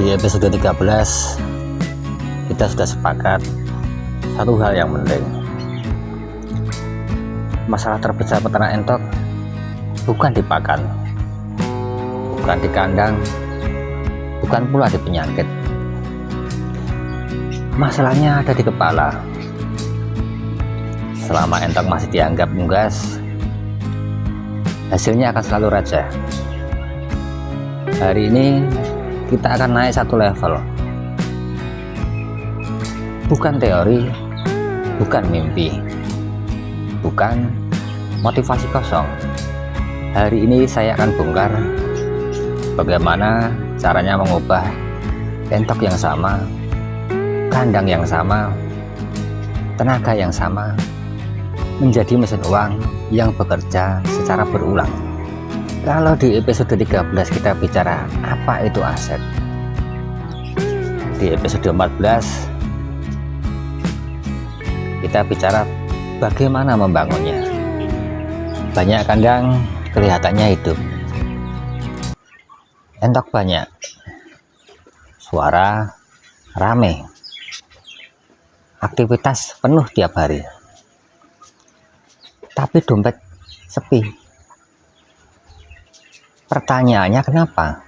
Di episode 13 kita sudah sepakat satu hal yang penting. Masalah terbesar peternak entok bukan di pakan, bukan di kandang, bukan pula di penyakit. Masalahnya ada di kepala. Selama entok masih dianggap unggas, hasilnya akan selalu raja. Hari ini kita akan naik satu level. Bukan teori, bukan mimpi, bukan motivasi kosong. Hari ini saya akan bongkar bagaimana caranya mengubah entok yang sama, kandang yang sama, tenaga yang sama menjadi mesin uang yang bekerja secara berulang. Kalau di episode 13 kita bicara apa itu aset, di episode 14 kita bicara bagaimana membangunnya. Banyak kandang kelihatannya hidup, entok banyak, suara rame, aktivitas penuh tiap hari, tapi dompet sepi. Pertanyaannya kenapa?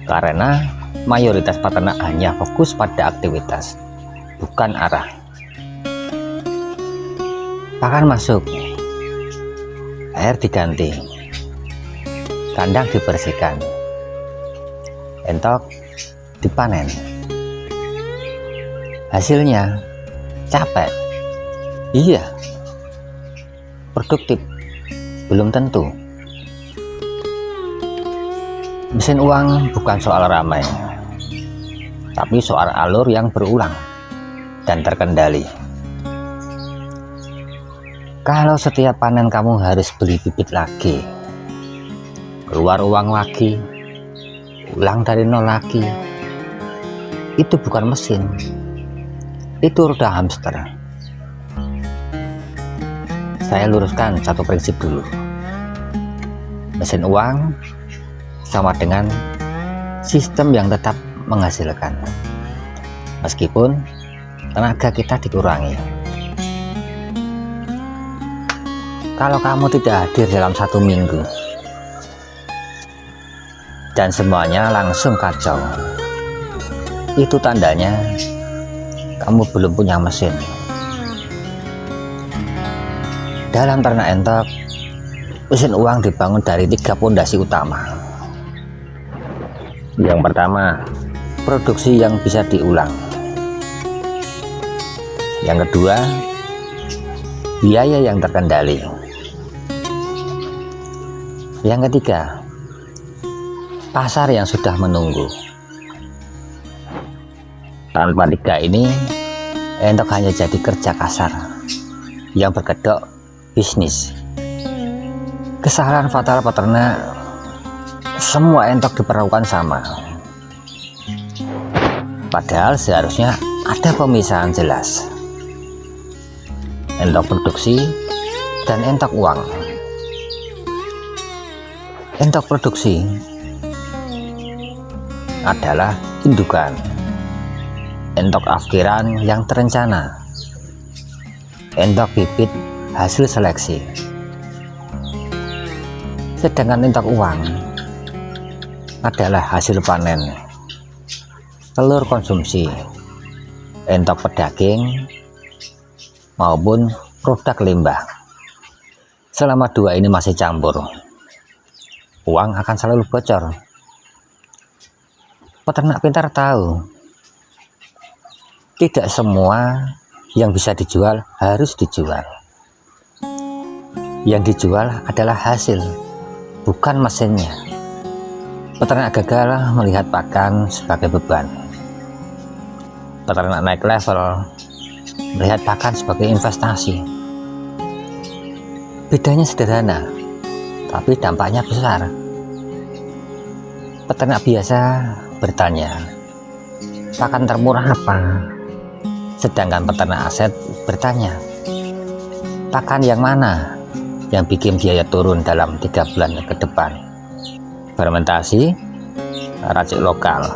Karena mayoritas peternak hanya fokus pada aktivitas, bukan arah. Pakan masuk, air diganti, kandang dibersihkan, entok dipanen. Hasilnya capek, iya. Produktif, belum tentu. Mesin uang bukan soal ramai, tapi soal alur yang berulang dan terkendali. Kalau setiap panen kamu harus beli bibit lagi, keluar uang lagi, ulang dari nol lagi, itu bukan mesin, itu roda hamster. Saya luruskan satu prinsip dulu. Mesin uang sama dengan sistem yang tetap menghasilkan, meskipun tenaga kita dikurangi. Kalau kamu tidak hadir dalam 1 minggu dan semuanya langsung kacau, itu tandanya kamu belum punya mesin. Dalam ternak entok, mesin uang dibangun dari 3 pondasi utama. Yang pertama, produksi yang bisa diulang. Yang kedua, biaya yang terkendali. Yang ketiga, pasar yang sudah menunggu. Tanpa 3 ini, entok hanya jadi kerja kasar yang berkedok bisnis. Kesalahan fatal peternak, semua entok diperlakukan sama, padahal seharusnya ada pemisahan jelas. Entok produksi dan entok uang. Entok produksi adalah indukan, entok afkiran yang terencana, entok bibit hasil seleksi. Sedangkan entok uang adalah hasil panen, telur konsumsi, entok pedaging maupun produk limbah. Selama 2 ini masih campur, uang akan selalu bocor. Peternak pintar tahu, tidak semua yang bisa dijual harus dijual. Yang dijual adalah hasil, bukan mesinnya. Peternak gagal melihat pakan sebagai beban. Peternak naik level melihat pakan sebagai investasi. Bedanya sederhana, tapi dampaknya besar. Peternak biasa bertanya, pakan termurah apa? Sedangkan peternak aset bertanya, pakan yang mana yang bikin biaya turun dalam 3 bulan ke depan? Fermentasi, racik lokal,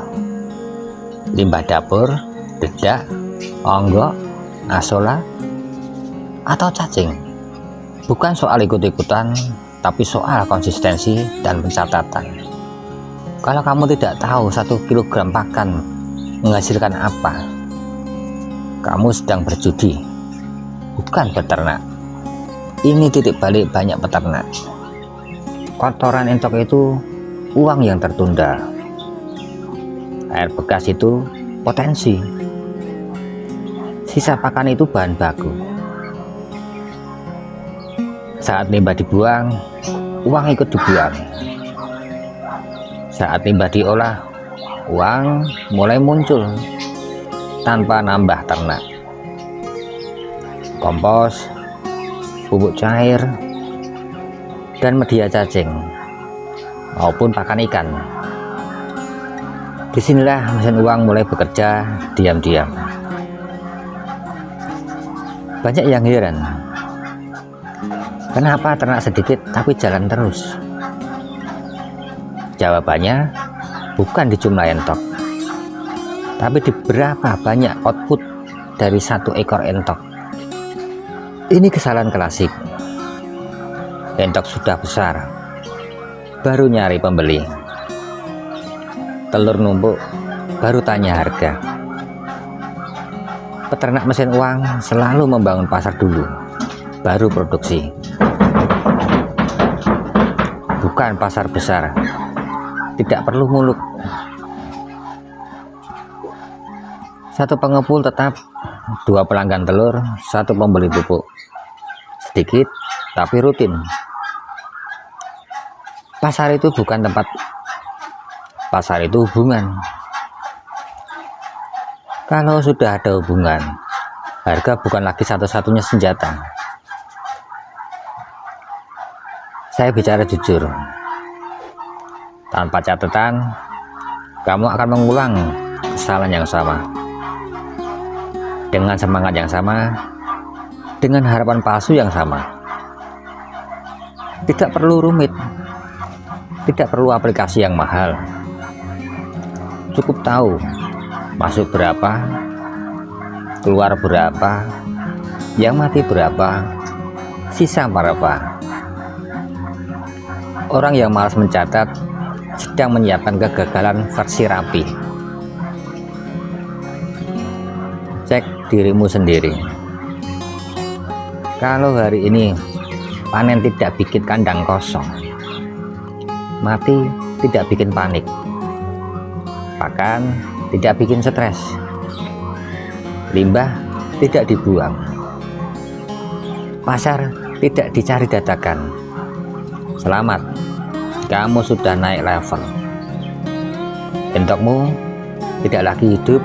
limbah dapur, dedak, onggok, asola, atau cacing. Bukan soal ikut-ikutan, tapi soal konsistensi dan pencatatan. Kalau kamu tidak tahu 1 kilogram pakan menghasilkan apa, kamu sedang berjudi, bukan beternak. Ini titik balik banyak peternak. Kotoran entok itu uang yang tertunda. Air bekas itu potensi. Sisa pakan itu bahan baku. Saat limbah dibuang, uang ikut dibuang. Saat limbah diolah, uang mulai muncul tanpa nambah ternak. Kompos, pupuk cair, dan media cacing maupun pakan ikan. Disinilah mesin uang mulai bekerja diam-diam. Banyak yang heran, kenapa ternak sedikit tapi jalan terus? Jawabannya bukan di jumlah entok, tapi di berapa banyak output dari 1 ekor entok. Ini kesalahan klasik. Entok sudah besar, baru nyari pembeli. Telur numpuk, baru tanya harga. Peternak mesin uang selalu membangun pasar dulu, baru produksi. Bukan pasar besar, tidak perlu muluk. 1 pengepul tetap, 2 pelanggan telur, 1 pembeli pupuk. Sedikit tapi rutin. Pasar itu bukan tempat, pasar itu hubungan. Kalau sudah ada hubungan, harga bukan lagi satu-satunya senjata. Saya bicara jujur, tanpa catatan kamu akan mengulang kesalahan yang sama, dengan semangat yang sama, dengan harapan palsu yang sama. Tidak perlu rumit, tidak perlu aplikasi yang mahal. Cukup tahu masuk berapa, keluar berapa, yang mati berapa, sisa berapa. Orang yang malas mencatat sedang menyiapkan kegagalan versi rapi. Cek dirimu sendiri. Kalau hari ini panen tidak bikin kandang kosong, mati tidak bikin panik, pakan tidak bikin stres, limbah tidak dibuang, pasar tidak dicari dadakan. Selamat, kamu sudah naik level. Entokmu tidak lagi hidup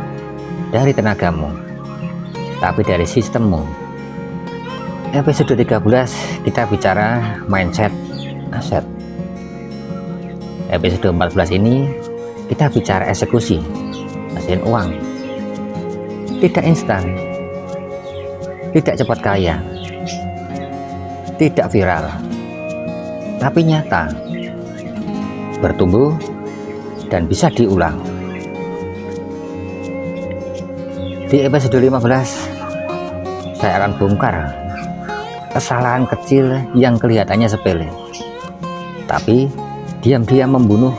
dari tenagamu, tapi dari sistemmu. Episode 13 kita bicara mindset aset. Episode 14 ini kita bicara eksekusi mesin uang. Tidak instan, tidak cepat kaya, tidak viral, tapi nyata, bertumbuh dan bisa diulang. Di episode 15 saya akan bongkar kesalahan kecil yang kelihatannya sepele, tapi diam-diam membunuh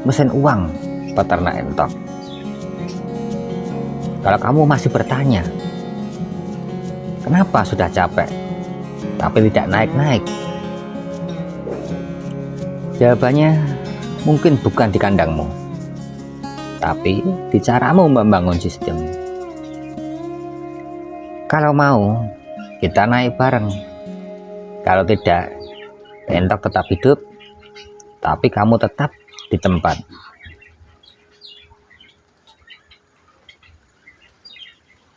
mesin uang peternak entok. Kalau kamu masih bertanya, kenapa sudah capek tapi tidak naik-naik? Jawabannya mungkin bukan di kandangmu, tapi di caramu membangun sistem. Kalau mau, kita naik bareng. Kalau tidak, entok tetap hidup, tapi kamu tetap di tempat.